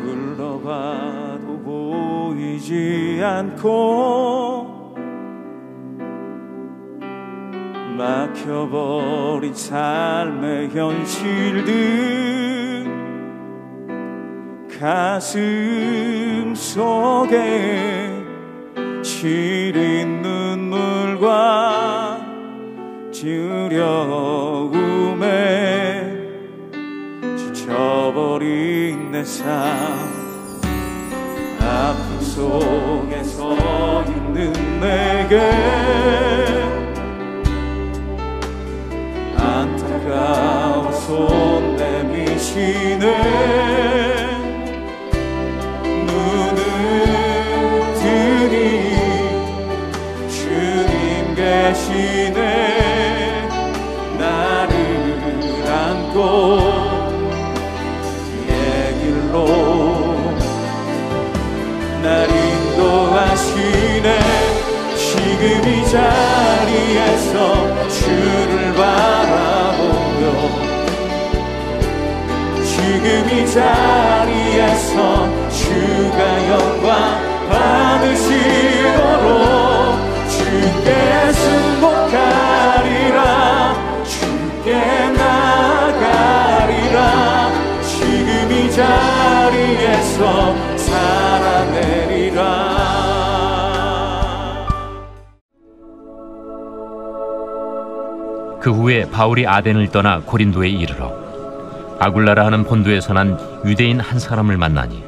둘러봐도 보이지 않고 막혀버린 삶의 현실들 가슴 속에 시린 눈물과 두려움에 지쳐버린 내 삶 아픔 속에 서 있는 내게 안타까워 손 내미시네 눈을 뜨니 주님 계시네 나를 안고 내 길로 날 인도하시네 지금 이 자리에서 주를 바라보며 지금 이 자리에서 주가 영광 받으시도록 주께 승복하리라 주께 나가리라 지금 이 자리에서 살아내리라. 그 후에 바울이 아덴을 떠나 고린도에 이르러 아굴라라 하는 본도에서 난 유대인 한 사람을 만나니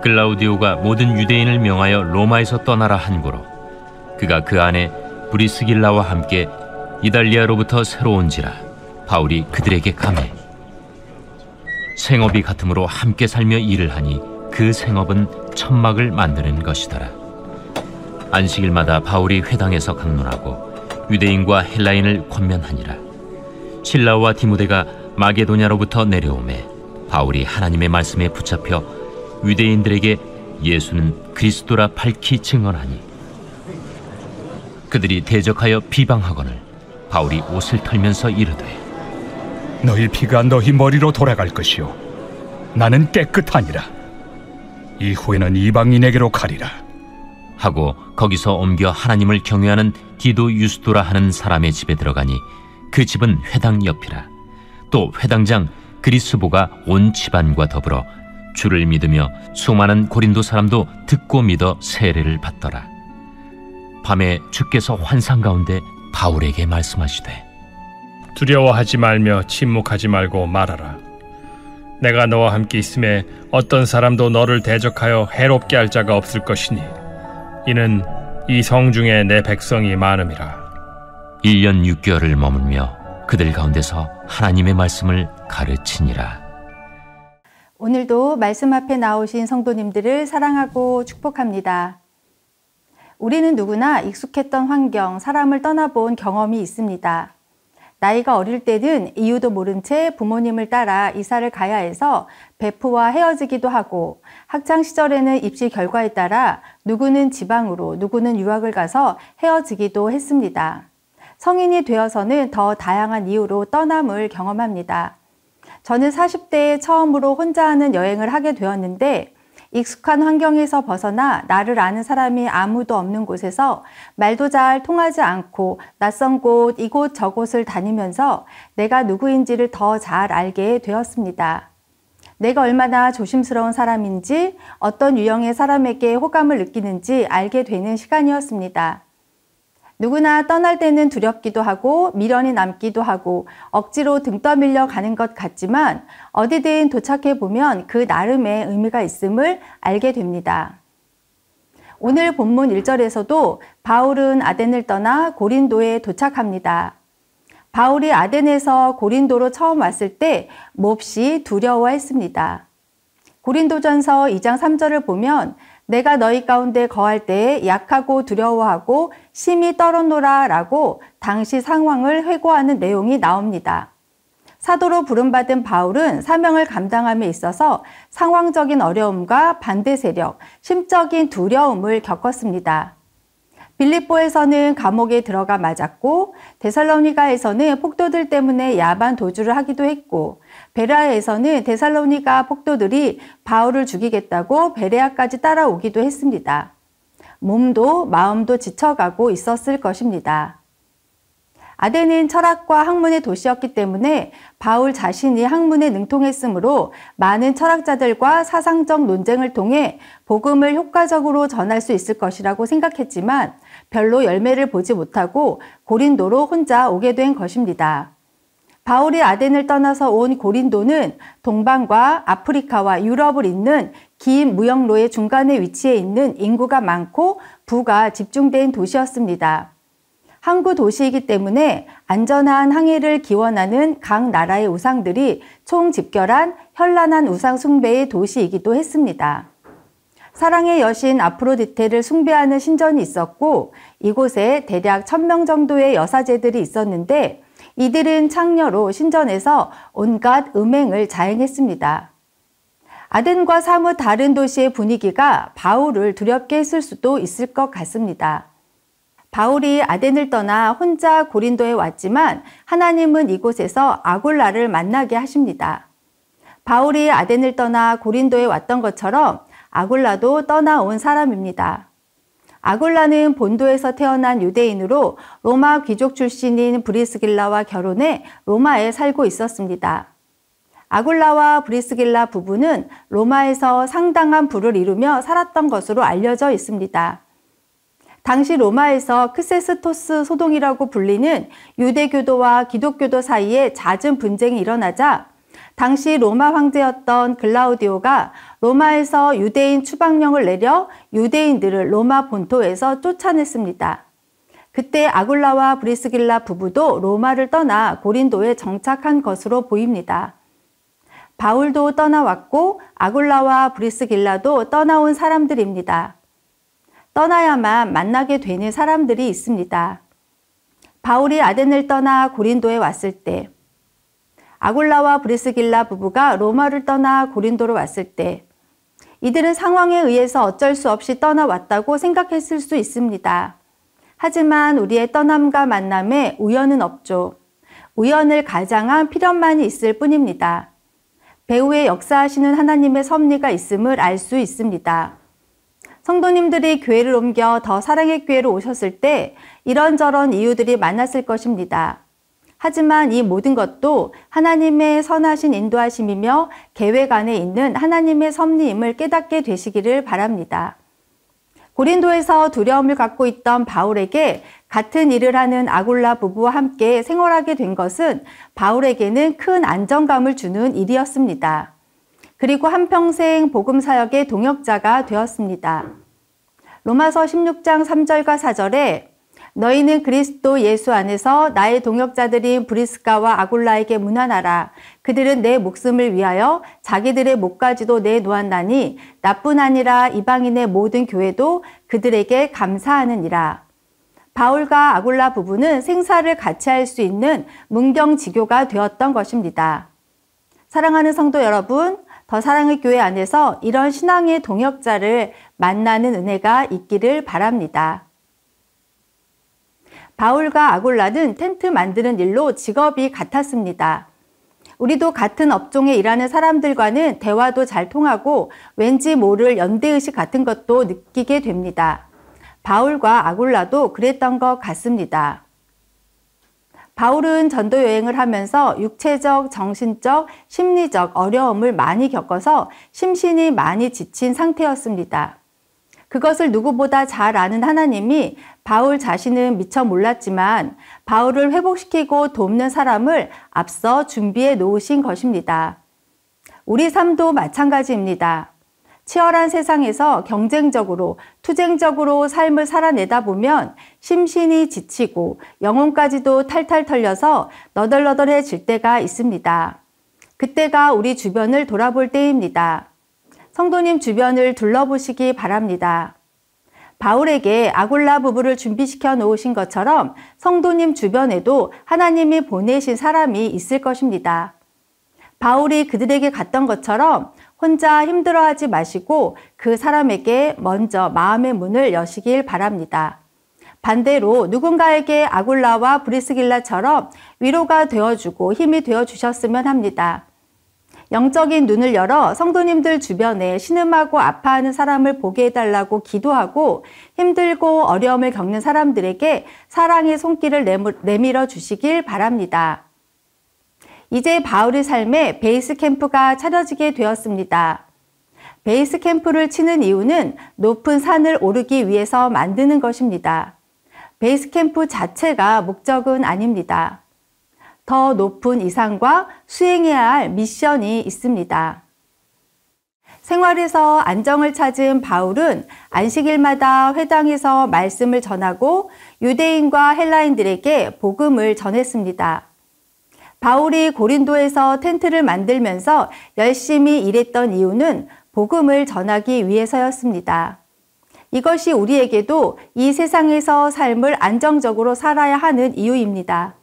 글라우디오가 모든 유대인을 명하여 로마에서 떠나라 한고로 그가 그 안에 브리스길라와 함께 이달리아로부터 새로 온지라 바울이 그들에게 감해 생업이 같으므로 함께 살며 일을 하니 그 생업은 천막을 만드는 것이더라. 안식일마다 바울이 회당에서 강론하고 유대인과 헬라인을 권면하니라. 실라와 디모데가 마게도냐로부터 내려오매 바울이 하나님의 말씀에 붙잡혀 유대인들에게 예수는 그리스도라 밝히 증언하니 그들이 대적하여 비방하거늘 바울이 옷을 털면서 이르되 너희 피가 너희 머리로 돌아갈 것이요 나는 깨끗하니라. 이후에는 이방인에게로 가리라 하고 거기서 옮겨 하나님을 경외하는 디도 유스도라 하는 사람의 집에 들어가니 그 집은 회당 옆이라. 또 회당장 그리스보가 온 집안과 더불어 주를 믿으며 수많은 고린도 사람도 듣고 믿어 세례를 받더라. 밤에 주께서 환상 가운데 바울에게 말씀하시되 두려워하지 말며 침묵하지 말고 말하라. 내가 너와 함께 있음에 어떤 사람도 너를 대적하여 해롭게 할 자가 없을 것이니 이는 이 성 중에 내 백성이 많음이라. 1년 6개월을 머물며 그들 가운데서 하나님의 말씀을 가르치니라. 오늘도 말씀 앞에 나오신 성도님들을 사랑하고 축복합니다. 우리는 누구나 익숙했던 환경, 사람을 떠나본 경험이 있습니다. 나이가 어릴 때는 이유도 모른 채 부모님을 따라 이사를 가야 해서 베프와 헤어지기도 하고 학창시절에는 입시 결과에 따라 누구는 지방으로 누구는 유학을 가서 헤어지기도 했습니다. 성인이 되어서는 더 다양한 이유로 떠남을 경험합니다. 저는 40대에 처음으로 혼자 하는 여행을 하게 되었는데 익숙한 환경에서 벗어나 나를 아는 사람이 아무도 없는 곳에서 말도 잘 통하지 않고 낯선 곳 이곳 저곳을 다니면서 내가 누구인지를 더 잘 알게 되었습니다. 내가 얼마나 조심스러운 사람인지 어떤 유형의 사람에게 호감을 느끼는지 알게 되는 시간이었습니다. 누구나 떠날 때는 두렵기도 하고 미련이 남기도 하고 억지로 등 떠밀려 가는 것 같지만 어디든 도착해 보면 그 나름의 의미가 있음을 알게 됩니다. 오늘 본문 1절에서도 바울은 아덴을 떠나 고린도에 도착합니다. 바울이 아덴에서 고린도로 처음 왔을 때 몹시 두려워했습니다. 고린도전서 2장 3절을 보면 내가 너희 가운데 거할 때에 약하고 두려워하고 심히 떨어노라 라고 당시 상황을 회고하는 내용이 나옵니다. 사도로 부름받은 바울은 사명을 감당함에 있어서 상황적인 어려움과 반대 세력, 심적인 두려움을 겪었습니다. 빌립보에서는 감옥에 들어가 맞았고 데살로니가에서는 폭도들 때문에 야반 도주를 하기도 했고 베레아에서는 데살로니가 폭도들이 바울을 죽이겠다고 베레아까지 따라오기도 했습니다. 몸도 마음도 지쳐가고 있었을 것입니다. 아덴은 철학과 학문의 도시였기 때문에 바울 자신이 학문에 능통했으므로 많은 철학자들과 사상적 논쟁을 통해 복음을 효과적으로 전할 수 있을 것이라고 생각했지만 별로 열매를 보지 못하고 고린도로 혼자 오게 된 것입니다. 바울이 아덴을 떠나서 온 고린도는 동방과 아프리카와 유럽을 잇는 긴 무역로의 중간에 위치해 있는 인구가 많고 부가 집중된 도시였습니다. 항구 도시이기 때문에 안전한 항해를 기원하는 각 나라의 우상들이 총집결한 현란한 우상 숭배의 도시이기도 했습니다. 사랑의 여신 아프로디테를 숭배하는 신전이 있었고 이곳에 대략 1000명 정도의 여사제들이 있었는데 이들은 창녀로 신전에서 온갖 음행을 자행했습니다. 아덴과 사뭇 다른 도시의 분위기가 바울을 두렵게 했을 수도 있을 것 같습니다. 바울이 아덴을 떠나 혼자 고린도에 왔지만 하나님은 이곳에서 아굴라를 만나게 하십니다. 바울이 아덴을 떠나 고린도에 왔던 것처럼 아굴라도 떠나온 사람입니다. 아굴라는 본도에서 태어난 유대인으로 로마 귀족 출신인 브리스길라와 결혼해 로마에 살고 있었습니다. 아굴라와 브리스길라 부부는 로마에서 상당한 부를 이루며 살았던 것으로 알려져 있습니다. 당시 로마에서 크세스토스 소동이라고 불리는 유대교도와 기독교도 사이에 잦은 분쟁이 일어나자 당시 로마 황제였던 글라우디오가 로마에서 유대인 추방령을 내려 유대인들을 로마 본토에서 쫓아냈습니다. 그때 아굴라와 브리스길라 부부도 로마를 떠나 고린도에 정착한 것으로 보입니다. 바울도 떠나왔고 아굴라와 브리스길라도 떠나온 사람들입니다. 떠나야만 만나게 되는 사람들이 있습니다. 바울이 아덴을 떠나 고린도에 왔을 때, 아굴라와 브리스길라 부부가 로마를 떠나 고린도로 왔을 때, 이들은 상황에 의해서 어쩔 수 없이 떠나왔다고 생각했을 수 있습니다. 하지만 우리의 떠남과 만남에 우연은 없죠. 우연을 가장한 필연만이 있을 뿐입니다. 배후에 역사하시는 하나님의 섭리가 있음을 알 수 있습니다. 성도님들이 교회를 옮겨 더 사랑의 교회로 오셨을 때 이런저런 이유들이 많았을 것입니다. 하지만 이 모든 것도 하나님의 선하신 인도하심이며 계획 안에 있는 하나님의 섭리임을 깨닫게 되시기를 바랍니다. 고린도에서 두려움을 갖고 있던 바울에게 같은 일을 하는 아굴라 부부와 함께 생활하게 된 것은 바울에게는 큰 안정감을 주는 일이었습니다. 그리고 한평생 복음 사역의 동역자가 되었습니다. 로마서 16장 3절과 4절에 너희는 그리스도 예수 안에서 나의 동역자들인 브리스가와 아굴라에게 문안하라. 그들은 내 목숨을 위하여 자기들의 목까지도 내놓았나니 나뿐 아니라 이방인의 모든 교회도 그들에게 감사하느니라. 바울과 아굴라 부부는 생사를 같이 할 수 있는 문경지교가 되었던 것입니다. 사랑하는 성도 여러분, 더 사랑의 교회 안에서 이런 신앙의 동역자를 만나는 은혜가 있기를 바랍니다. 바울과 아굴라는 텐트 만드는 일로 직업이 같았습니다. 우리도 같은 업종에 일하는 사람들과는 대화도 잘 통하고 왠지 모를 연대의식 같은 것도 느끼게 됩니다. 바울과 아굴라도 그랬던 것 같습니다. 바울은 전도 여행을 하면서 육체적, 정신적, 심리적 어려움을 많이 겪어서 심신이 많이 지친 상태였습니다. 그것을 누구보다 잘 아는 하나님이 바울 자신은 미처 몰랐지만 바울을 회복시키고 돕는 사람을 앞서 준비해 놓으신 것입니다. 우리 삶도 마찬가지입니다. 치열한 세상에서 경쟁적으로, 투쟁적으로 삶을 살아내다 보면 심신이 지치고 영혼까지도 탈탈 털려서 너덜너덜해질 때가 있습니다. 그때가 우리 주변을 돌아볼 때입니다. 성도님 주변을 둘러보시기 바랍니다. 바울에게 아굴라 부부를 준비시켜 놓으신 것처럼 성도님 주변에도 하나님이 보내신 사람이 있을 것입니다. 바울이 그들에게 갔던 것처럼 혼자 힘들어하지 마시고 그 사람에게 먼저 마음의 문을 여시길 바랍니다. 반대로 누군가에게 아굴라와 브리스길라처럼 위로가 되어주고 힘이 되어주셨으면 합니다. 영적인 눈을 열어 성도님들 주변에 신음하고 아파하는 사람을 보게 해달라고 기도하고 힘들고 어려움을 겪는 사람들에게 사랑의 손길을 내밀어 주시길 바랍니다. 이제 바울의 삶에 베이스 캠프가 차려지게 되었습니다. 베이스 캠프를 치는 이유는 높은 산을 오르기 위해서 만드는 것입니다. 베이스 캠프 자체가 목적은 아닙니다. 더 높은 이상과 수행해야 할 미션이 있습니다. 생활에서 안정을 찾은 바울은 안식일마다 회당에서 말씀을 전하고 유대인과 헬라인들에게 복음을 전했습니다. 바울이 고린도에서 텐트를 만들면서 열심히 일했던 이유는 복음을 전하기 위해서였습니다. 이것이 우리에게도 이 세상에서 삶을 안정적으로 살아야 하는 이유입니다.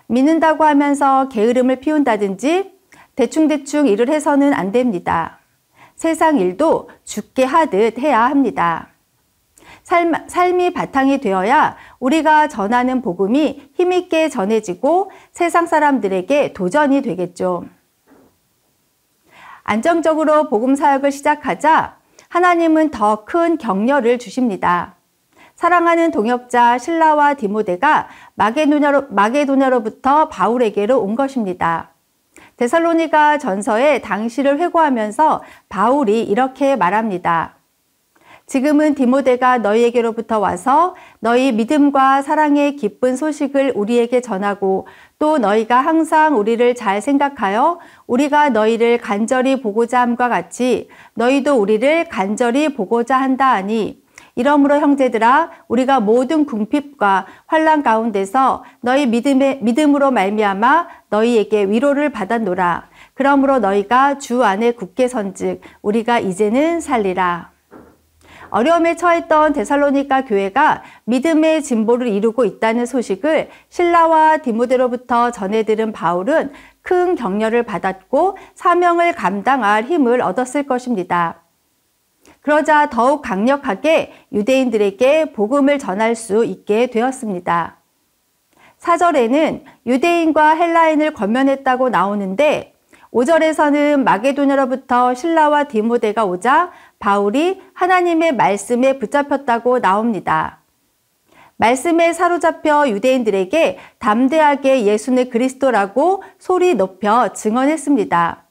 믿는다고 하면서 게으름을 피운다든지 대충대충 일을 해서는 안 됩니다. 세상 일도 죽게 하듯 해야 합니다. 삶이 바탕이 되어야 우리가 전하는 복음이 힘있게 전해지고 세상 사람들에게 도전이 되겠죠. 안정적으로 복음 사역을 시작하자 하나님은 더 큰 격려를 주십니다. 사랑하는 동역자 실라와 디모데가 마게도냐로부터 바울에게로 온 것입니다. 데살로니가 전서에 당시를 회고하면서 바울이 이렇게 말합니다. 지금은 디모데가 너희에게로부터 와서 너희 믿음과 사랑의 기쁜 소식을 우리에게 전하고 또 너희가 항상 우리를 잘 생각하여 우리가 너희를 간절히 보고자 함과 같이 너희도 우리를 간절히 보고자 한다 하니 이러므로 형제들아 우리가 모든 궁핍과 환난 가운데서 너희 믿음으로 말미암아 너희에게 위로를 받았노라. 그러므로 너희가 주 안에 굳게 선즉 우리가 이제는 살리라. 어려움에 처했던 데살로니가 교회가 믿음의 진보를 이루고 있다는 소식을 실라와 디모데로부터 전해 들은 바울은 큰 격려를 받았고 사명을 감당할 힘을 얻었을 것입니다. 그러자 더욱 강력하게 유대인들에게 복음을 전할 수 있게 되었습니다. 4절에는 유대인과 헬라인을 권면했다고 나오는데 5절에서는 마게도냐로부터 실라와 디모데가 오자 바울이 하나님의 말씀에 붙잡혔다고 나옵니다. 말씀에 사로잡혀 유대인들에게 담대하게 예수는 그리스도라고 소리 높여 증언했습니다.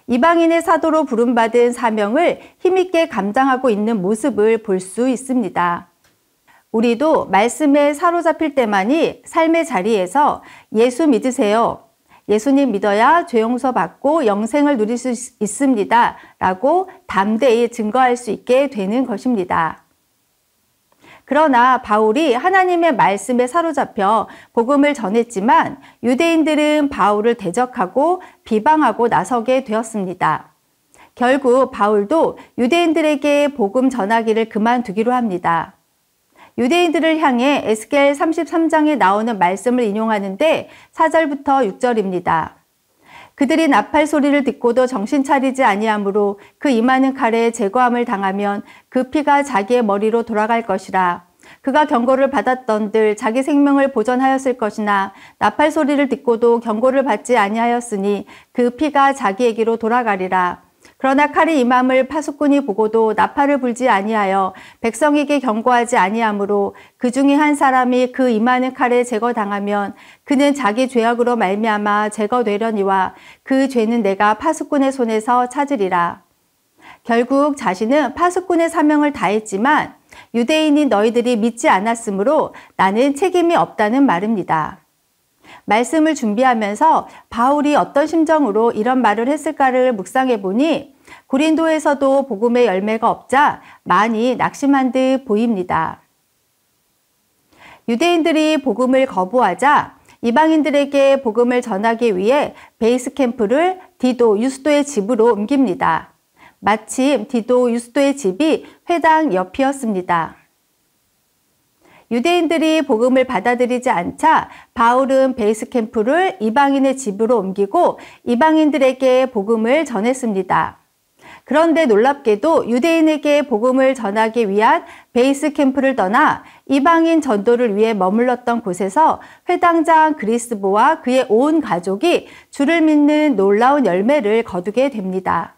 이방인의 사도로 부름받은 사명을 힘있게 감당하고 있는 모습을 볼 수 있습니다. 우리도 말씀에 사로잡힐 때만이 삶의 자리에서 예수 믿으세요. 예수님 믿어야 죄 용서 받고 영생을 누릴 수 있습니다. 라고 담대히 증거할 수 있게 되는 것입니다. 그러나 바울이 하나님의 말씀에 사로잡혀 복음을 전했지만 유대인들은 바울을 대적하고 비방하고 나서게 되었습니다. 결국 바울도 유대인들에게 복음 전하기를 그만두기로 합니다. 유대인들을 향해 에스겔 33장에 나오는 말씀을 인용하는데 4절부터 6절입니다. 그들이 나팔 소리를 듣고도 정신 차리지 아니하므로 그 임하는 칼에 제거함을 당하면 그 피가 자기의 머리로 돌아갈 것이라. 그가 경고를 받았던들 자기 생명을 보전하였을 것이나 나팔 소리를 듣고도 경고를 받지 아니하였으니 그 피가 자기에게로 돌아가리라. 그러나 칼이 임함을 파수꾼이 보고도 나팔을 불지 아니하여 백성에게 경고하지 아니하므로 그 중에 한 사람이 그 임하는 칼에 제거당하면 그는 자기 죄악으로 말미암아 제거되려니와 그 죄는 내가 파수꾼의 손에서 찾으리라. 결국 자신은 파수꾼의 사명을 다했지만 유대인인 너희들이 믿지 않았으므로 나는 책임이 없다는 말입니다. 말씀을 준비하면서 바울이 어떤 심정으로 이런 말을 했을까를 묵상해 보니 고린도에서도 복음의 열매가 없자 많이 낙심한 듯 보입니다. 유대인들이 복음을 거부하자 이방인들에게 복음을 전하기 위해 베이스 캠프를 디도 유스도의 집으로 옮깁니다. 마침 디도 유스도의 집이 회당 옆이었습니다. 유대인들이 복음을 받아들이지 않자 바울은 베이스 캠프를 이방인의 집으로 옮기고 이방인들에게 복음을 전했습니다. 그런데 놀랍게도 유대인에게 복음을 전하기 위한 베이스 캠프를 떠나 이방인 전도를 위해 머물렀던 곳에서 회당장 그리스보와 그의 온 가족이 주를 믿는 놀라운 열매를 거두게 됩니다.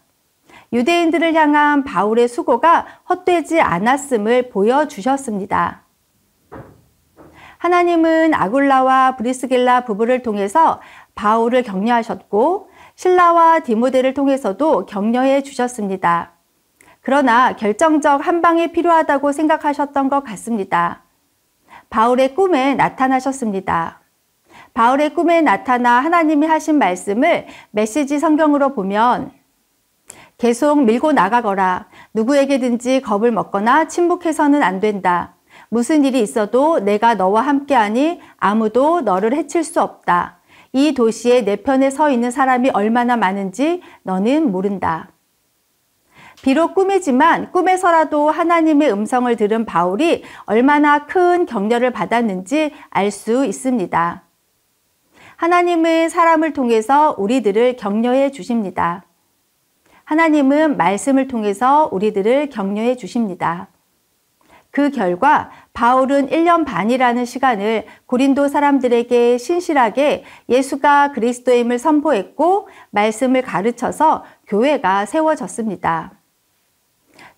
유대인들을 향한 바울의 수고가 헛되지 않았음을 보여주셨습니다. 하나님은 아굴라와 브리스길라 부부를 통해서 바울을 격려하셨고 실라와 디모데를 통해서도 격려해 주셨습니다. 그러나 결정적 한 방이 필요하다고 생각하셨던 것 같습니다. 바울의 꿈에 나타나셨습니다. 바울의 꿈에 나타나 하나님이 하신 말씀을 메시지 성경으로 보면 계속 밀고 나가거라. 누구에게든지 겁을 먹거나 침묵해서는 안 된다. 무슨 일이 있어도 내가 너와 함께하니 아무도 너를 해칠 수 없다. 이 도시에 내 편에 서 있는 사람이 얼마나 많은지 너는 모른다. 비록 꿈이지만 꿈에서라도 하나님의 음성을 들은 바울이 얼마나 큰 격려를 받았는지 알 수 있습니다. 하나님은 사람을 통해서 우리들을 격려해 주십니다. 하나님은 말씀을 통해서 우리들을 격려해 주십니다. 그 결과 바울은 1년 반이라는 시간을 고린도 사람들에게 신실하게 예수가 그리스도임을 선포했고 말씀을 가르쳐서 교회가 세워졌습니다.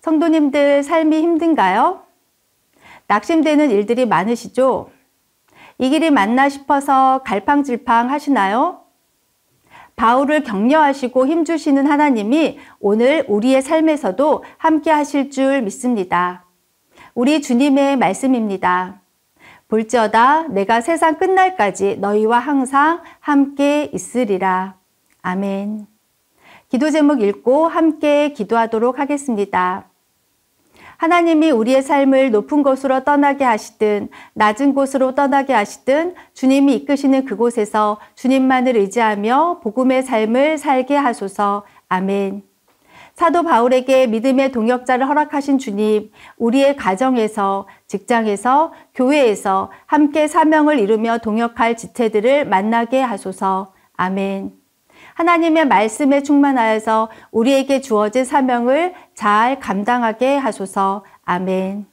성도님들 삶이 힘든가요? 낙심되는 일들이 많으시죠? 이 길이 맞나 싶어서 갈팡질팡 하시나요? 바울을 격려하시고 힘주시는 하나님이 오늘 우리의 삶에서도 함께 하실 줄 믿습니다. 우리 주님의 말씀입니다. 볼지어다 내가 세상 끝날까지 너희와 항상 함께 있으리라. 아멘. 기도 제목 읽고 함께 기도하도록 하겠습니다. 하나님이 우리의 삶을 높은 곳으로 떠나게 하시든 낮은 곳으로 떠나게 하시든 주님이 이끄시는 그곳에서 주님만을 의지하며 복음의 삶을 살게 하소서. 아멘. 사도 바울에게 믿음의 동역자를 허락하신 주님, 우리의 가정에서, 직장에서, 교회에서 함께 사명을 이루며 동역할 지체들을 만나게 하소서. 아멘. 하나님의 말씀에 충만하여서 우리에게 주어진 사명을 잘 감당하게 하소서. 아멘.